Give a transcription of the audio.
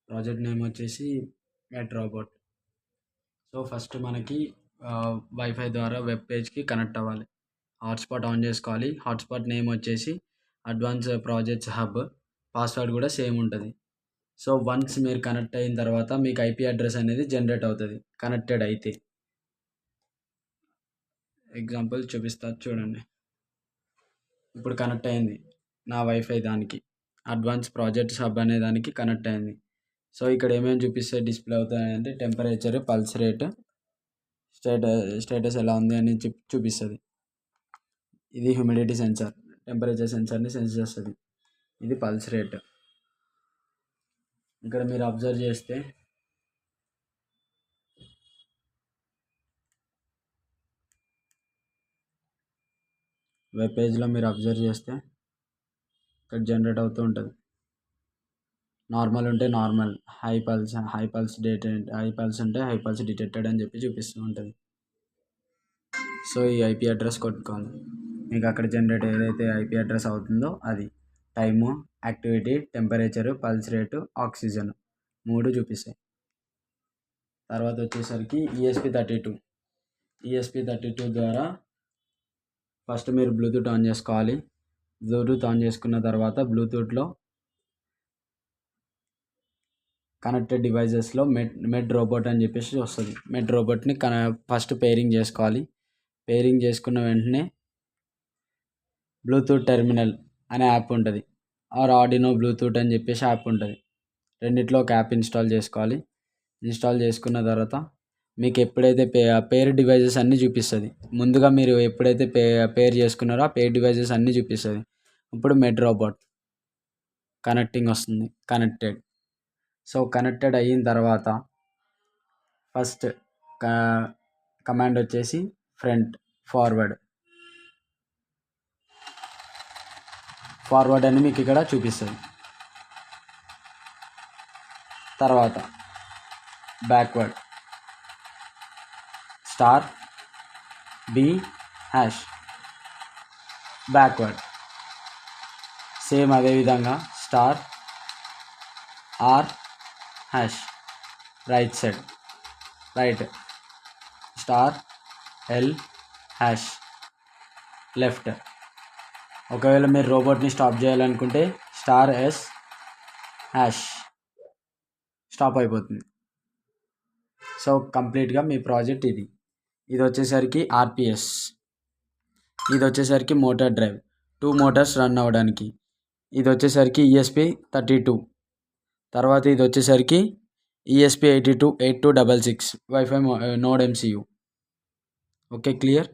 Project name వచ్చేసి మెట్ robot. So first మనకి wifi ద్వారా వెబ్ పేజ్కి కనెక్ట్ అవ్వాలి. హాట్స్పాట్ ఆన్ చేసుకోవాలి. హాట్స్పాట్ నేమ్ వచ్చేసి అడ్వాన్స్ ప్రాజెక్ట్స్ హబ్. పాస్వర్డ్ కూడా సేమ్ ఉంటుంది. సో వన్స్ మీరు కనెక్ట్ అయిన తర్వాత మీకు ఐపీ అడ్రస్ అనేది జనరేట్ అవుతుంది కనెక్టెడ్ అయితే. ఎగ్జాంపుల్ చూపిస్తా చూడండి. ఇప్పుడు కనెక్ట్ అయింది నా వైఫై దానికి. అడ్వాన్స్ ప్రాజెక్ట్స్ హబ్ అనే దానికి కనెక్ట్ అయింది. సో ఇక్కడ ఏమేమి చూపిస్తే డిస్ప్లే అవుతాయంటే టెంపరేచర్, పల్స్ రేట్, స్టేటస్ ఎలా ఉంది అని చూపిస్తుంది. ఇది హ్యూమిడిటీ సెన్సార్, టెంపరేచర్ సెన్సార్ని సెన్స్ చేస్తుంది. ఇది పల్స్ రేట్. ఇక్కడ మీరు అబ్జర్వ్ చేస్తే వెబ్ పేజ్లో మీరు అబ్జర్వ్ చేస్తే ఇక్కడ జనరేట్ అవుతూ ఉంటుంది. నార్మల్ ఉంటే నార్మల్, హై పల్స్ ఉంటే హై పల్స్ డిటెక్టెడ్ అని చెప్పి చూపిస్తూ ఉంటుంది. సో ఈ ఐపీ అడ్రస్ కొట్టుకోవాలి. మీకు అక్కడ జనరేట్ ఏదైతే ఐపీ అడ్రస్ అవుతుందో అది. Time, activity, temperature, pulse rate, oxygen 3 చూపిస్తాయి. తర్వాత వచ్చేసరికి ESP32 ద్వారా ఫస్ట్ మీరు బ్లూటూత్ ఆన్ చేసుకోవాలి. బ్లూటూత్ ఆన్ చేసుకున్న తర్వాత బ్లూటూత్లో కనెక్టెడ్ డివైజెస్లో మెడ్ రోబోట్ అని చెప్పేసి వస్తుంది. మెడ్ రోబోట్ని ఫస్ట్ పేరింగ్ చేసుకోవాలి. పేరింగ్ చేసుకున్న వెంటనే బ్లూటూత్ టెర్మినల్ అనే యాప్ ఉంటుంది, ఆర్ ఆర్డినో బ్లూటూత్ అని చెప్పేసి యాప్ ఉంటుంది. రెండిట్లో ఒక యాప్ ఇన్స్టాల్ చేసుకోవాలి. ఇన్స్టాల్ చేసుకున్న తర్వాత మీకు ఎప్పుడైతే పేర్ డివైజెస్ అన్నీ చూపిస్తుంది. ముందుగా మీరు ఎప్పుడైతే పేర్ చేసుకున్నారో ఆ పేర్ డివైజెస్ అన్నీ చూపిస్తుంది. ఇప్పుడు మెడ్ రోబోట్ కనెక్టింగ్ వస్తుంది, కనెక్టెడ్. సో కనెక్టెడ్ అయిన తర్వాత ఫస్ట్ కమాండ్ వచ్చేసి ఫ్రంట్ ఫార్వర్డ్ అని మీకు ఇక్కడ చూపిస్తుంది. తర్వాత బ్యాక్వర్డ్ $B#, బ్యాక్వర్డ్ సేమ్ అదేవిధంగా $R#, right side right, $L#, left. ఒకవేళ మీరు రోబోట్ని స్టాప్ చేయాలనుకుంటే $S#, స్టాప్ అయిపోతుంది. సో కంప్లీట్గా మీ ప్రాజెక్ట్ ఇది. ఇది వచ్చేసరికి ఆర్పిఎస్, ఇది వచ్చేసరికి మోటార్ డ్రైవ్, 2 మోటార్స్ రన్ అవ్వడానికి. ఇది వచ్చేసరికి ESP32. తర్వాత ఇది వచ్చేసరికి ESP8266 wifi node MCU. Okay, clear.